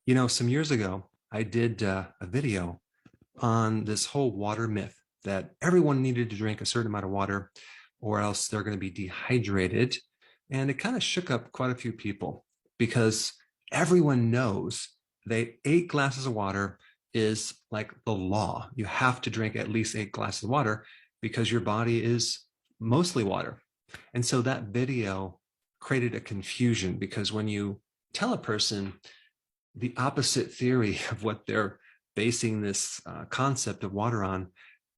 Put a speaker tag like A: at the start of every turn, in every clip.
A: Some years ago, I did a video on this whole water myth that everyone needed to drink a certain amount of water or else they're going to be dehydrated. And it kind of shook up quite a few people because everyone knows that 8 glasses of water is like the law. You have to drink at least 8 glasses of water because your body is mostly water. And so that video created a confusion because when you tell a person the opposite theory of what they're basing this concept of water on,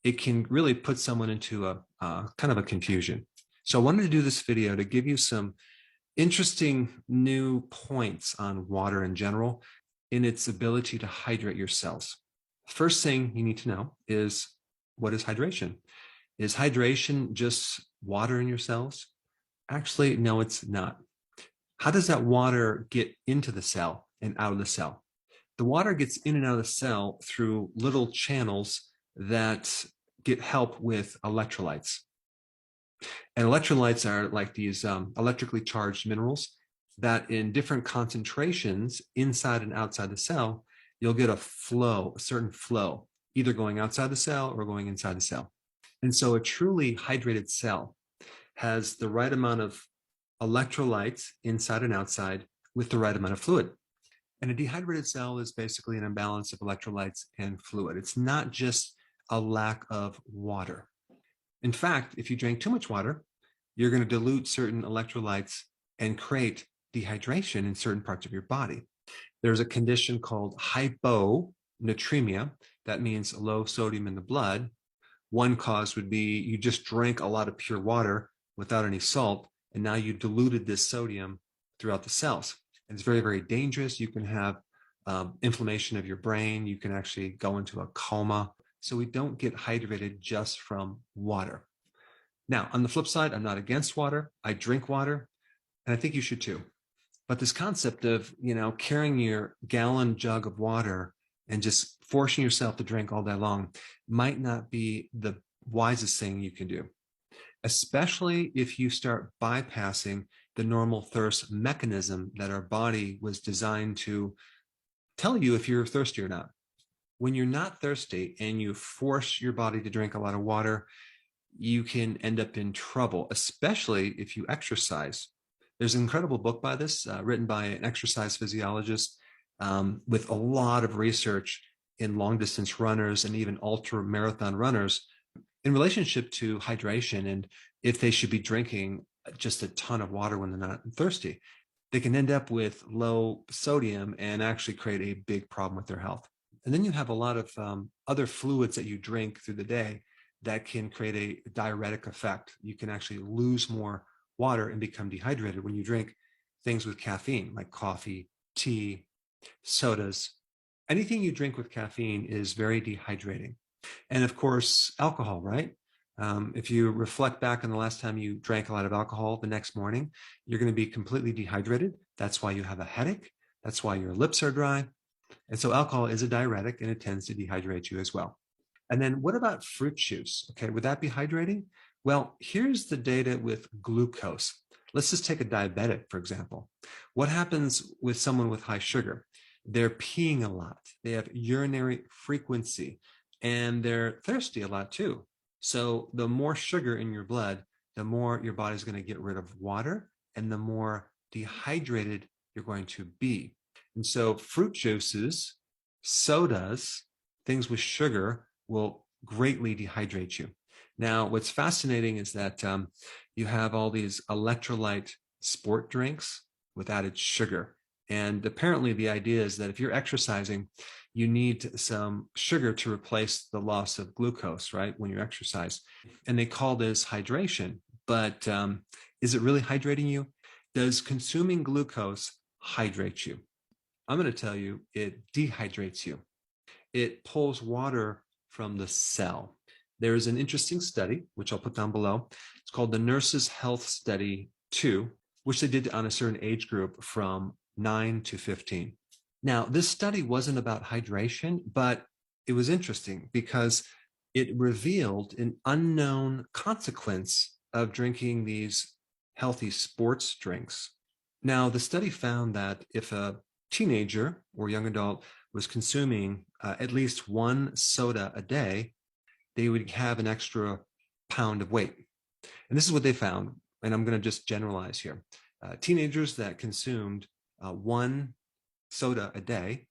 A: it can really put someone into a kind of a confusion. So I wanted to do this video to give you some interesting new points on water in general in its ability to hydrate your cells. First thing you need to know is, what is hydration? Is hydration just water in your cells? Actually, no, it's not. How does that water get into the cell and out of the cell? The water gets in and out of the cell through little channels that get help with electrolytes. And electrolytes are like these electrically charged minerals that in different concentrations inside and outside the cell, you'll get a flow, a certain flow, either going outside the cell or going inside the cell. And so a truly hydrated cell has the right amount of electrolytes inside and outside with the right amount of fluid. And a dehydrated cell is basically an imbalance of electrolytes and fluid. It's not just a lack of water. In fact, if you drink too much water, you're going to dilute certain electrolytes and create dehydration in certain parts of your body. There's a condition called hyponatremia. That means low sodium in the blood. One cause would be you just drank a lot of pure water without any salt, and now you diluted this sodium throughout the cells. And it's very, very dangerous. You can have inflammation of your brain. You can actually go into a coma. So we don't get hydrated just from water. Now, on the flip side, I'm not against water. I drink water, and I think you should too. But this concept of, carrying your gallon jug of water and just forcing yourself to drink all day long might not be the wisest thing you can do, especially if you start bypassing the normal thirst mechanism that our body was designed to tell you if you're thirsty or not. When you're not thirsty and you force your body to drink a lot of water, you can end up in trouble, especially if you exercise. There's an incredible book by this, written by an exercise physiologist with a lot of research in long distance runners and even ultra marathon runners in relationship to hydration and if they should be drinking just a ton of water when they're not thirsty. They can end up with low sodium and actually create a big problem with their health. And then you have a lot of other fluids that you drink through the day that can create a diuretic effect. You can actually lose more water and become dehydrated when you drink things with caffeine, like coffee, tea, sodas. Anything you drink with caffeine is very dehydrating. And of course, alcohol, right? If you reflect back on the last time you drank a lot of alcohol the next morning, you're going to be completely dehydrated. That's why you have a headache. That's why your lips are dry. And so alcohol is a diuretic and it tends to dehydrate you as well. And then what about fruit juice? Okay, would that be hydrating? Well, here's the data with glucose. Let's just take a diabetic, for example. What happens with someone with high sugar? They're peeing a lot. They have urinary frequency and they're thirsty a lot too. So the more sugar in your blood, the more your body's going to get rid of water and the more dehydrated you're going to be. And so fruit juices, sodas, things with sugar will greatly dehydrate you. Now, what's fascinating is that you have all these electrolyte sport drinks with added sugar. And apparently the idea is that if you're exercising, you need some sugar to replace the loss of glucose, right, when you exercise. And they call this hydration. But is it really hydrating you? Does consuming glucose hydrate you? I'm going to tell you, it dehydrates you. It pulls water from the cell. There is an interesting study, which I'll put down below. It's called the Nurses Health Study 2, which they did on a certain age group from 9 to 15. Now, this study wasn't about hydration, but it was interesting because it revealed an unknown consequence of drinking these healthy sports drinks. Now, the study found that if a teenager or young adult was consuming at least one soda a day, they would have an extra pound of weight. And this is what they found. And I'm going to just generalize here. Teenagers that consumed one soda a day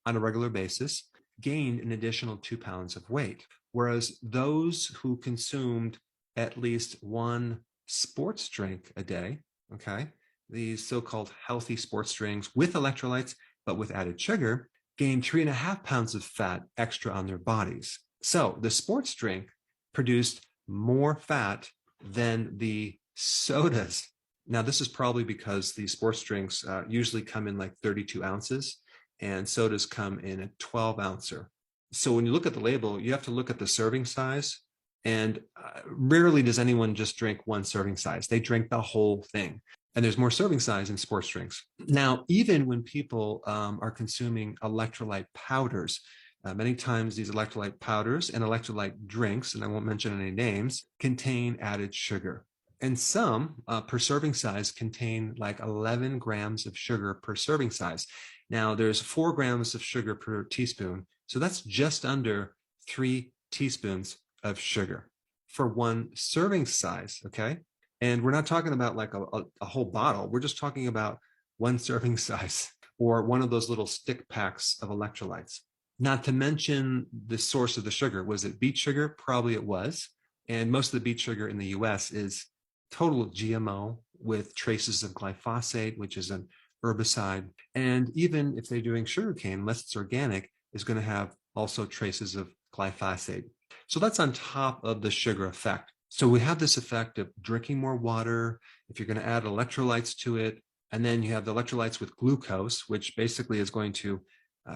A: on a regular basis gained an additional 2 pounds of weight. Whereas those who consumed at least one sports drink a day, okay, these so-called healthy sports drinks with electrolytes, but with added sugar, gained 3.5 pounds of fat extra on their bodies. So the sports drink produced more fat than the sodas. Now, this is probably because the sports drinks usually come in like 32 ounces and sodas come in a 12 ouncer. So when you look at the label, you have to look at the serving size. And rarely does anyone just drink one serving size. They drink the whole thing. And there's more serving size in sports drinks. Now, even when people are consuming electrolyte powders, many times these electrolyte powders and electrolyte drinks, and I won't mention any names, contain added sugar. And some per serving size contain like 11 grams of sugar per serving size. Now, there's 4 grams of sugar per teaspoon. So that's just under 3 teaspoons of sugar for one serving size. Okay. And we're not talking about like a whole bottle. We're just talking about one serving size or one of those little stick packs of electrolytes. Not to mention the source of the sugar. Was it beet sugar? Probably it was. And most of the beet sugar in the US is total GMO with traces of glyphosate, which is an herbicide. And even if they're doing sugarcane, unless it's organic, is going to have also traces of glyphosate. So that's on top of the sugar effect. So we have this effect of drinking more water, if you're going to add electrolytes to it, and then you have the electrolytes with glucose, which basically is going to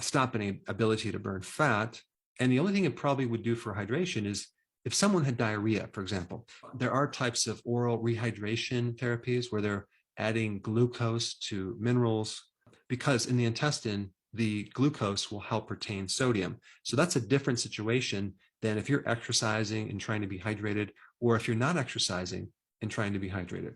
A: stop any ability to burn fat. And the only thing it probably would do for hydration is if someone had diarrhea, for example. There are types of oral rehydration therapies where they're adding glucose to minerals because in the intestine, the glucose will help retain sodium. So that's a different situation than if you're exercising and trying to be hydrated, or if you're not exercising and trying to be hydrated.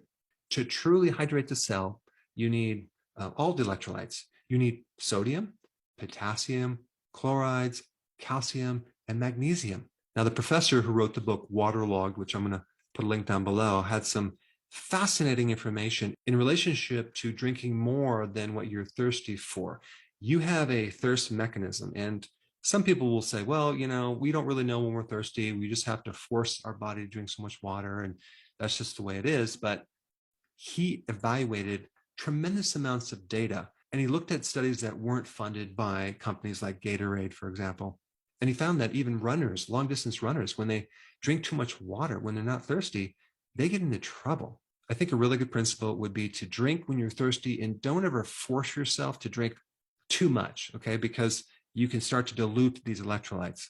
A: To truly hydrate the cell, you need all the electrolytes. You need sodium, potassium, chlorides, calcium, and magnesium. Now, the professor who wrote the book Waterlogged, which I'm going to put a link down below, had some fascinating information in relationship to drinking more than what you're thirsty for. You have a thirst mechanism, and some people will say, well, we don't really know when we're thirsty. We just have to force our body to drink so much water, and that's just the way it is. But he evaluated tremendous amounts of data, and he looked at studies that weren't funded by companies like Gatorade, for example. And he found that even runners, long distance runners, when they drink too much water, when they're not thirsty, they get into trouble. I think a really good principle would be to drink when you're thirsty and don't ever force yourself to drink too much, okay? Because you can start to dilute these electrolytes.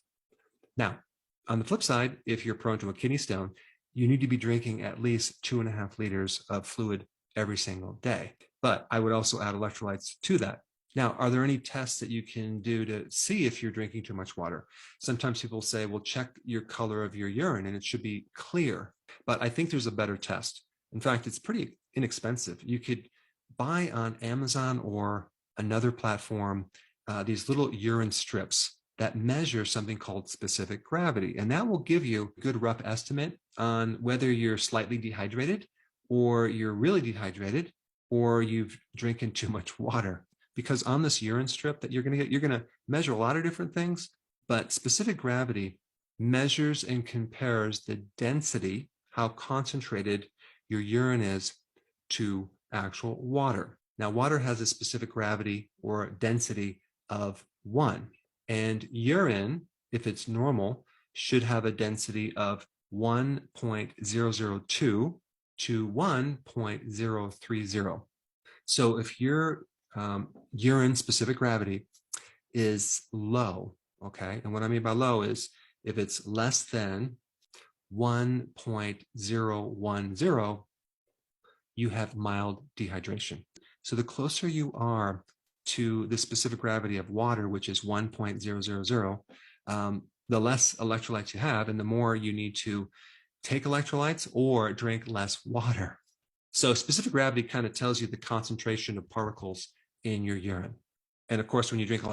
A: Now, on the flip side, if you're prone to a kidney stone, you need to be drinking at least 2.5 liters of fluid every single day. But I would also add electrolytes to that. Now, are there any tests that you can do to see if you're drinking too much water? Sometimes people say, well, check your color of your urine and it should be clear. But I think there's a better test. In fact, it's pretty inexpensive. You could buy on Amazon or another platform these little urine strips that measure something called specific gravity. And that will give you a good rough estimate on whether you're slightly dehydrated or you're really dehydrated or you've drinking too much water. Because on this urine strip that you're going to get, you're going to measure a lot of different things, but specific gravity measures and compares the density, how concentrated your urine is to actual water. Now, water has a specific gravity or density of 1, and urine, if it's normal, should have a density of 1.002 to 1.030. So if your urine specific gravity is low, okay, and what I mean by low is if it's less than 1.010, you have mild dehydration. So the closer you are to the specific gravity of water, which is 1.000, the less electrolytes you have, and the more you need to take electrolytes or drink less water. So specific gravity kind of tells you the concentration of particles in your urine. And of course, when you drink a lot